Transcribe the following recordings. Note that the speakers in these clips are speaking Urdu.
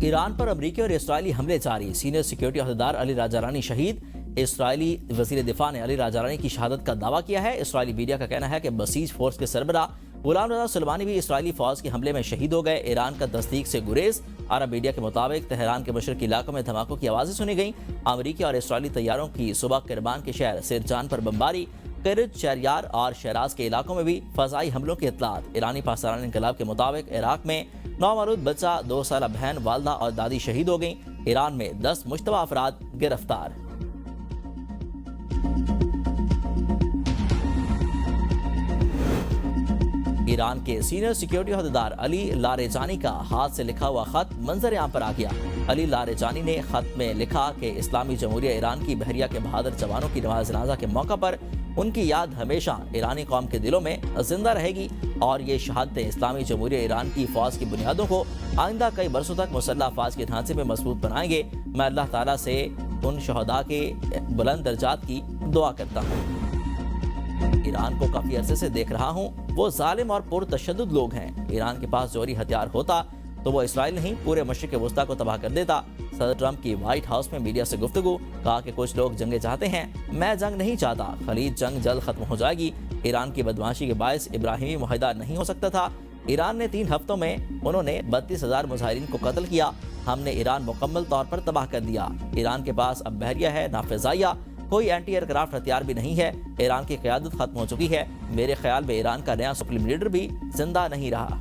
ایران پر امریکی اور اسرائیلی حملے جاری، سینئر سیکیورٹی عہدیدار علی راجارانی شہید۔ اسرائیلی وزیر دفاع نے علی راجارانی کی شہادت کا دعویٰ کیا ہے۔ اسرائیلی میڈیا کا کہنا ہے کہ بسیج فورس کے سربراہ غلام رضا سلیمانی بھی اسرائیلی فوج کے حملے میں شہید ہو گئے۔ ایران کا تصدیق سے گریز۔ عرب میڈیا کے مطابق تہران کے مشرقی علاقوں میں دھماکوں کی آوازیں سنی گئیں۔ امریکی اور اسرائیلی طیاروں کی صبح کرمان کے شہر سرجان پر بمباری، کرج، شہریار اور شیراز کے علاقوں میں بھی فضائی حملوں کی اطلاعات۔ ایرانی پاسداران انقلاب کے مطابق عراق میں 9 مولود بچہ، 2 سالہ بہن، والدہ اور دادی شہید ہو گئیں۔ ایران میں 10 مشتبہ افراد گرفتار۔ ایران کے سینئر سیکیورٹی عہدیدار علی لاریجانی کا ہاتھ سے لکھا ہوا خط منظر عام پر آ گیا۔ علی لاریجانی نے خط میں لکھا کہ اسلامی جمہوریہ ایران کی بحریہ کے بہادر جوانوں کی نماز جنازہ کے موقع پر ان کی یاد ہمیشہ ایرانی قوم کے دلوں میں زندہ رہے گی، اور یہ شہادتیں اسلامی جمہوریہ ایران کی فوج کی بنیادوں کو آئندہ کئی برسوں تک مسلح افواج کے ڈھانچے میں مضبوط بنائیں گے۔ میں اللہ تعالیٰ سے ان شہداء کے بلند درجات کی دعا کرتا ہوں۔ ایران کو کافی عرصے سے دیکھ رہا ہوں، وہ ظالم اور پرتشدد لوگ ہیں۔ ایران کے پاس جوہری ہتھیار ہوتا تو وہ اسرائیل نہیں پورے مشرق وسطیٰ کو تباہ کر دیتا۔ صدر ٹرمپ کی وائٹ ہاؤس میں میڈیا سے گفتگو، کہا کہ کچھ لوگ جنگیں چاہتے ہیں، میں جنگ نہیں چاہتا، خلیج جنگ جلد ختم ہو جائے گی۔ ایران کی بدمعاشی کے باعث ابراہیمی معاہدہ نہیں ہو سکتا تھا۔ ایران نے 3 ہفتوں میں انہوں نے 32,000 مظاہرین کو قتل کیا۔ ہم نے ایران مکمل طور پر تباہ کر دیا۔ ایران کے پاس اب بحریہ ہے، نہ فضائیہ، کوئی اینٹی ایئر کرافٹ ہتھیار بھی نہیں ہے۔ ایران کی قیادت ختم ہو چکی ہے۔ میرے خیال میں ایران کا نیا سپریم لیڈر بھی زندہ نہیں رہا۔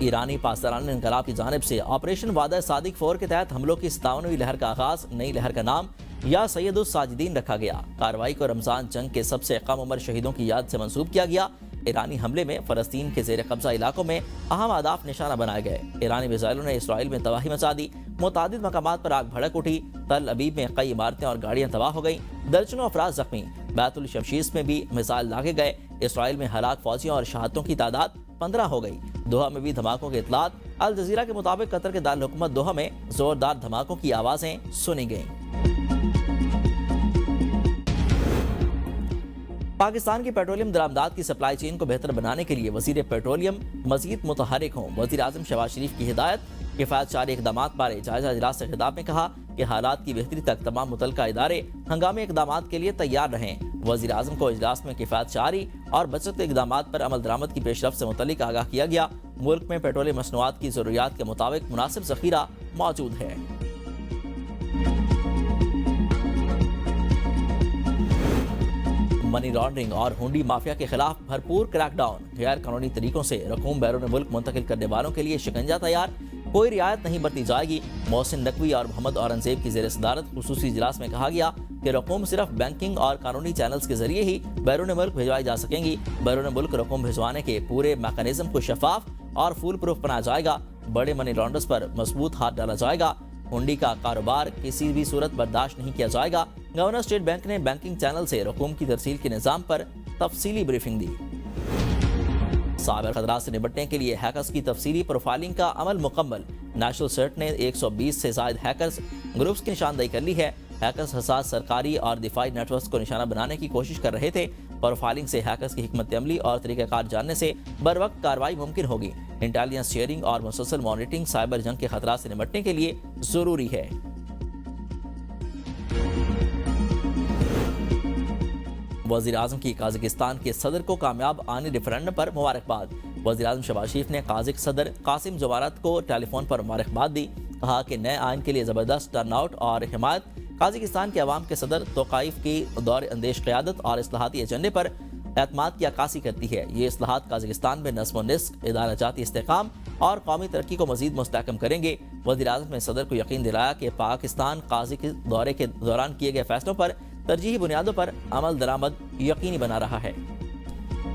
ایرانی پاسداران انقلاب کی جانب سے آپریشن وعدہ صادق 4 کے تحت حملوں کی 57ویں لہر کا آغاز، نئی لہر کا نام یا سید الساجدین رکھا گیا۔ کارروائی کو رمضان جنگ کے سب سے کم عمر شہیدوں کی یاد سے منسوب کیا گیا۔ ایرانی حملے میں فلسطین کے زیر قبضہ علاقوں میں اہم اہداف نشانہ بنائے گئے۔ ایرانی میزائلوں نے اسرائیل میں تباہی مچا دی، متعدد مقامات پر آگ بھڑک اٹھی، تل ابیب میں کئی عمارتیں اور گاڑیاں تباہ ہو گئیں، درجنوں افراد زخمی، بیت الشمشیس میں بھی میزائل داغے گئے۔ اسرائیل میں ہلاک فوجیوں اور شہادتوں کی تعداد 15 ہو گئی۔ دوحہ میں بھی دھماکوں کی اطلاعات۔ الجزیرہ کے مطابق قطر کے دارالحکومت دوحہ میں زوردار دھماکوں کی آوازیں سنی گئیں۔ پاکستان کی پیٹرولیم درآمدات کی سپلائی چین کو بہتر بنانے کے لیے وزیر پیٹرولیم مزید متحرک ہوں۔ وزیر اعظم شہباز شریف کی ہدایت۔ کفایت چاری اقدامات بارے جائزہ اجلاس سے خطاب میں کہا کہ حالات کی بہتری تک تمام متعلقہ ادارے ہنگامی اقدامات کے لیے تیار رہیں۔ وزیر اعظم کو اجلاس میں کفایت چاری اور بچت کے اقدامات پر عمل درآمد کی پیش رفت سے متعلق آگاہ کیا گیا۔ ملک میں پیٹرولیم مصنوعات کی ضروریات کے مطابق مناسب ذخیرہ موجود ہے۔ منی لانڈرنگ اور ہونڈی مافیا کے خلاف بھرپور کریک ڈاؤن۔ غیر قانونی طریقوں سے رقوم بیرون ملک منتقل کرنے والوں کے لیے شکنجہ تیار، کوئی رعایت نہیں برتی جائے گی۔ محسن نقوی اور محمد اورنگزیب کی زیر صدارت خصوصی اجلاس میں کہا گیا کہ رقوم صرف بینکنگ اور قانونی چینلز کے ذریعے ہی بیرون ملک بھجوائی جا سکیں گی۔ بیرون ملک رقوم بھجوانے کے پورے میکانزم کو شفاف اور فول پروف بنایا جائے گا۔ بڑے منی لانڈرز پر مضبوط ہاتھ ڈالا جائے گا۔ ہنڈی کا کاروبار کسی بھی صورت برداشت نہیں کیا جائے گا۔ گورنر اسٹیٹ بینک نے بینکنگ چینل سے رقوم کی ترسیل کے نظام پر تفصیلی بریفنگ دی۔ سائبر خطرات سے نمٹنے کے لیے ہیکرز کی تفصیلی پروفائلنگ کا عمل مکمل۔ نیشنل سرٹ نے 120 سے زائد ہیکرز گروپس کی نشاندہی کر لی ہے۔ ہیکرز حساس سرکاری اور دفاعی نیٹ ورکس کو نشانہ بنانے کی کوشش کر رہے تھے۔ پروفائلنگ سے ہیکرز کی حکمت عملی اور طریقہ کار جاننے سے بروقت کارروائی ممکن ہوگی۔ انٹیلیجنس شیئرنگ اور مسلسل مانیٹرنگ سائبر جنگ کے خطرات سے نمٹنے کے لیے ضروری ہے۔ وزیر اعظم کی قازقستان کے صدر کو کامیاب آئینی ریفرنڈم پر مبارکباد۔ وزیر اعظم شہباز شریف نے قازق صدر قاسم جومارت کو ٹیلی فون پر مبارکباد دی، کہا کہ نئے آئین کے لیے زبردست ٹرن آؤٹ اور حمایت قازقستان کے عوام کے صدر توقائف کی دور اندیش قیادت اور اصلاحاتی ایجنڈے پر اعتماد کی عکاسی کرتی ہے۔ یہ اصلاحات قازقستان میں نظم و نسق، ادارہ جاتی استحکام اور قومی ترقی کو مزید مستحکم کریں گے۔ وزیر اعظم نے صدر کو یقین دلایا کہ پاکستان قازق دورے کے دوران کیے گئے فیصلوں پر ترجیحی بنیادوں پر عمل درآمد یقینی بنا رہا ہے۔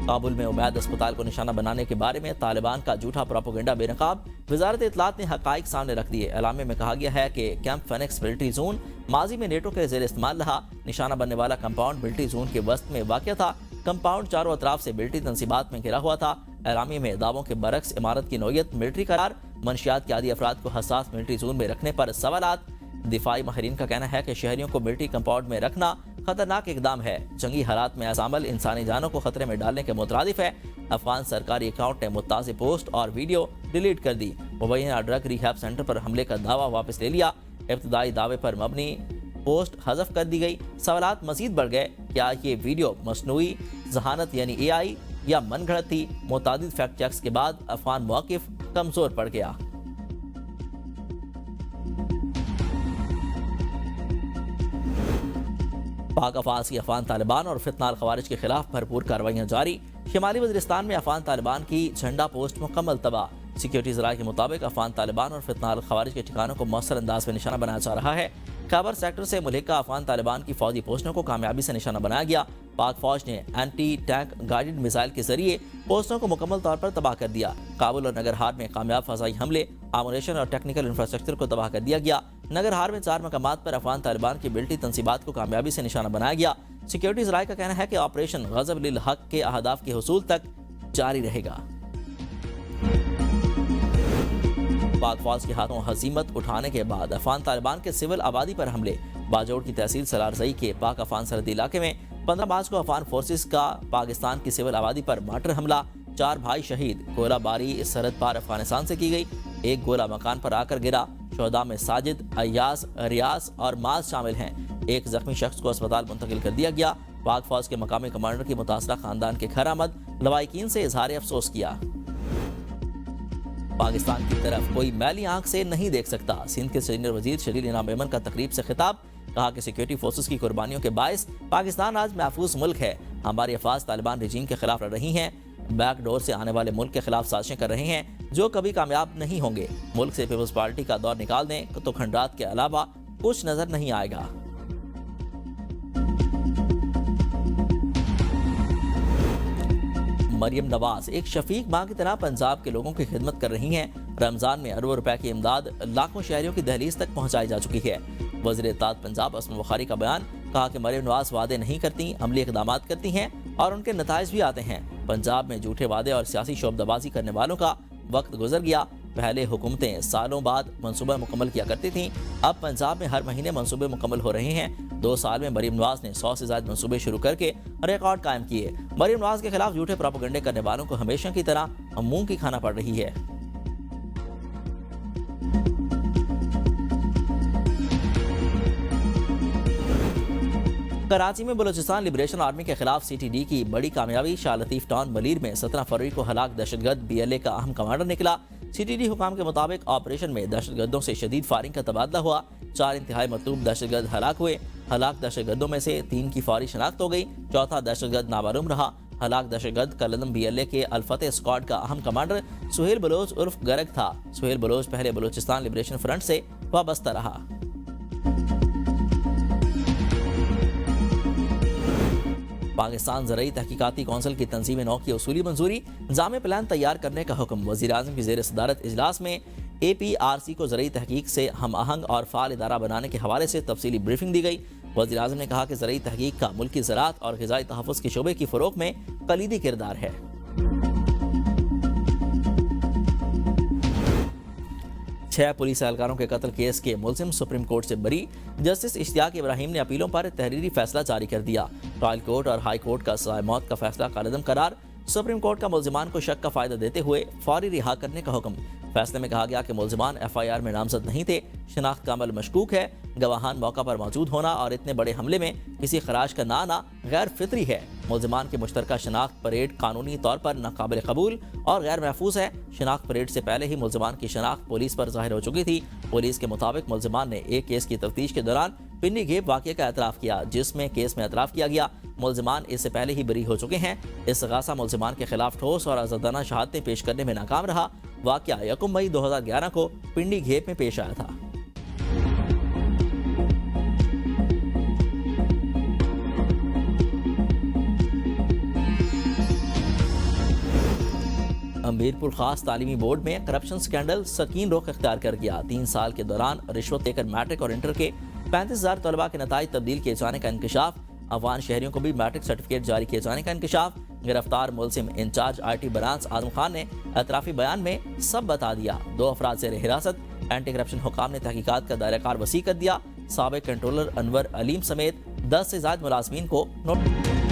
کابل میں عبید اسپتال کو نشانہ بنانے کے بارے میں طالبان کا جھوٹا پروپیگنڈا بے نقاب۔ وزارت اطلاعات نے حقائق سامنے رکھ دیے۔ اعلامیہ میں کہا گیا ہے کہ کیمپ فینکس ملٹری زون ماضی میں نیٹو کے زیر استعمال رہا۔ نشانہ بننے والا کمپاؤنڈ ملٹری زون کے وسط میں واقع تھا۔ کمپاؤنڈ چاروں اطراف سے ملٹری تنصیبات میں گھرا ہوا تھا۔ اعلامیہ میں دعووں کے برعکس عمارت کی نوعیت ملٹری قرار، منشیات کے عادی افراد کو حساس ملٹری زون میں رکھنے پر سوالات۔ دفاعی ماہرین کا کہنا ہے کہ شہریوں کو ملٹری کمپاؤنڈ میں رکھنا خطرناک اقدام ہے۔ جنگی حالات میں ایسا عمل انسانی جانوں کو خطرے میں ڈالنے کے مترادف ہے۔ افغان سرکاری اکاؤنٹ نے متعلقہ پوسٹ اور ویڈیو ڈیلیٹ کر دی۔ مبینہ ڈرگ ریہیب سینٹر پر حملے کا دعویٰ واپس لے لیا۔ ابتدائی دعوے پر مبنی پوسٹ حذف کر دی گئی۔ سوالات مزید بڑھ گئے، کیا یہ ویڈیو مصنوعی ذہانت یعنی اے آئی یا من گھڑت تھی؟ متعدد فیکٹ چیکس کے بعد افغان موقف کمزور پڑ گیا۔ پاک افواج کی افغان طالبان اور فتنہ الخوارج کے خلاف بھرپور کارروائیاں جاری۔ شمالی وزیرستان میں افغان طالبان کی جھنڈا پوسٹ مکمل تباہ۔ سیکیورٹی ذرائع کے مطابق افغان طالبان اور فتنہ الخوارج کے ٹھکانوں کو مؤثر انداز میں نشانہ بنایا جا رہا ہے۔ خیبر سیکٹر سے ملحقہ افغان طالبان کی فوجی پوسٹوں کو کامیابی سے نشانہ بنایا گیا۔ پاک فوج نے اینٹی ٹینک گائیڈڈ میزائل کے ذریعے پوسٹوں کو مکمل طور پر تباہ کر دیا۔ کابل اور ننگرہار میں کامیاب فضائی حملے، آمونیشن اور ٹیکنیکل انفراسٹرکچر کو تباہ کر دیا گیا۔ ننگرہار میں 4 مقامات پر افغان طالبان کی ملٹری تنصیبات کو کامیابی سے نشانہ بنایا گیا۔ سیکیورٹی ذرائع کا کہنا ہے کہ آپریشن غضب للحق کے اہداف کے حصول تک جاری رہے گا۔ پاک فوج کے ہاتھوں ہزیمت اٹھانے کے بعد افغان طالبان کے سول آبادی پر حملے۔ باجوڑ کی تحصیل سلارزئی کے پاک افغان سرحدی علاقے میں 15 مارچ کو افغان فورسز کا پاکستان کی سول آبادی پر مارٹر حملہ، 4 بھائی شہید۔ گولہ باری سرحد پار افغانستان سے کی گئی، ایک گولہ مکان پر آ کر گرا۔ شہداء میں ساجد، ایاز، ریاض اور معاذ شامل ہیں۔ ایک زخمی شخص کو اسپتال منتقل کر دیا گیا۔ پاک فوج کے مقامی کمانڈر کی متاثرہ خاندان کے گھر آمد، لوائقین سے اظہار افسوس کیا۔ پاکستان کی طرف کوئی میلی آنکھ سے نہیں دیکھ سکتا۔ سندھ کے سینئر وزیر شلیل انعام ایمن کا تقریب سے خطاب، کہا کہ سیکیورٹی فورسز کی قربانیوں کے باعث پاکستان آج محفوظ ملک ہے۔ ہماری افواج طالبان رجیم کے خلاف لڑ رہی ہیں، بیک ڈور سے آنے والے ملک کے خلاف سازشیں کر رہے ہیں جو کبھی کامیاب نہیں ہوں گے۔ ملک سے پیپلز پارٹی کا دور نکال دیں تو کھنڈرات کے علاوہ کچھ نظر نہیں آئے گا۔ مریم نواز ایک شفیق ماں کی طرح پنجاب کے لوگوں کی خدمت کر رہی ہیں۔ رمضان میں اربوں روپے کی امداد لاکھوں شہریوں کی دہلیز تک پہنچائی جا چکی ہے۔ وزیر اطلاعات پنجاب اسما بخاری کا بیان، کہا کہ مریم نواز وعدے نہیں کرتی، عملی اقدامات کرتی ہیں اور ان کے نتائج بھی آتے ہیں۔ پنجاب میں جھوٹے وعدے اور سیاسی شعبدہبازی کرنے والوں کا وقت گزر گیا۔ پہلے حکومتیں سالوں بعد منصوبہ مکمل کیا کرتی تھیں، اب پنجاب میں ہر مہینے منصوبے مکمل ہو رہے ہیں۔ 2 سال میں مریم نواز نے 100 سے زائد منصوبے شروع کر کے ریکارڈ قائم کیے۔ مریم نواز کے خلاف جھوٹے پروپیگنڈے کرنے والوں کو ہمیشہ کی طرح منہ کی کھانا پڑ رہی ہے۔ کراچی میں بلوچستان لبریشن آرمی کے خلاف سی ٹی ڈی کی بڑی کامیابی۔ شاہ لطیف ٹاؤن ملیر میں 17 فروری کو ہلاک دہشت گرد BLA کا اہم کمانڈر نکلا۔ سی ٹی ڈی حکام کے مطابق آپریشن میں دہشت گردوں سے شدید فائرنگ کا تبادلہ ہوا۔ 4 انتہائی مطلوب دہشت گرد ہلاک ہوئے۔ ہلاک دہشت گردوں میں سے 3 کی فوری شناخت ہو گئی، چوتھا دہشت گرد نامعلوم رہا۔ ہلاک دہشت گرد کلدم BLA کے الفتح اسکواڈ کا اہم کمانڈر سہیل بلوچ عرف گرگ تھا۔ سہیل بلوچ پہلے بلوچستان لبریشن فرنٹ سے وابستہ رہا۔ پاکستان زرعی تحقیقاتی کونسل کی تنظیم 9 کی اصولی منظوری، جامع پلان تیار کرنے کا حکم۔ وزیر اعظم کی زیر صدارت اجلاس میں APRC کو زرعی تحقیق سے ہم آہنگ اور فعال ادارہ بنانے کے حوالے سے تفصیلی بریفنگ دی گئی۔ وزیر اعظم نے کہا کہ زرعی تحقیق کا ملکی زراعت اور غذائی تحفظ کے شعبے کی فروغ میں کلیدی کردار ہے۔ 6 پولیس اہلکاروں کے قتل کیس کے ملزم سپریم کورٹ سے بری۔ جسٹس اشتیاق ابراہیم نے اپیلوں پر تحریری فیصلہ جاری کر دیا۔ ٹرائل کورٹ اور ہائی کورٹ کا سزائے موت کا فیصلہ کالعدم قرار۔ سپریم کورٹ کا ملزمان کو شک کا فائدہ دیتے ہوئے فوری رہا کرنے کا حکم۔ فیصلے میں کہا گیا کہ ملزمان FIR میں نامزد نہیں تھے، شناخت کا عمل مشکوک ہے، گواہان موقع پر موجود ہونا اور اتنے بڑے حملے میں کسی خراج کا نہ آنا غیر فطری ہے۔ ملزمان کی مشترکہ شناخت پریڈ قانونی طور پر ناقابل قبول اور غیر محفوظ ہے۔ شناخت پریڈ سے پہلے ہی ملزمان کی شناخت پولیس پر ظاہر ہو چکی تھی۔ پولیس کے مطابق ملزمان نے ایک کیس کی تفتیش کے دوران پنی گھیپ واقعے کا اعتراف کیا، جس میں کیس میں اعتراف کیا گیا۔ ملزمان اس سے پہلے ہی بری ہو چکے ہیں۔ استغاثہ ملزمان کے خلاف ٹھوس اور آزادانہ شہادتیں پیش کرنے میں ناکام رہا۔ واقعہ 1 مئی 2011 کو پنڈی گھیپ میں پیش آیا تھا۔ امیرپور خاص تعلیمی بورڈ میں کرپشن سکینڈل سکین رخ اختیار کر گیا۔ 3 سال کے دوران رشوت لے کر میٹرک اور انٹر کے 35,000 طلباء کے نتائج تبدیل کیے جانے کا انکشاف۔ افغان شہریوں کو بھی میٹرک سرٹیفکیٹ جاری کیے جانے کا انکشاف۔ گرفتار ملزم incharge IT branch Azam Khan نے اعترافی بیان میں سب بتا دیا۔ 2 افراد زیر حراست۔ اینٹی کرپشن حکام نے تحقیقات کا دائرہ کار وسیع کر دیا۔ سابق کنٹرولر انور علیم سمیت 10 سے زائد ملازمین کو نوٹس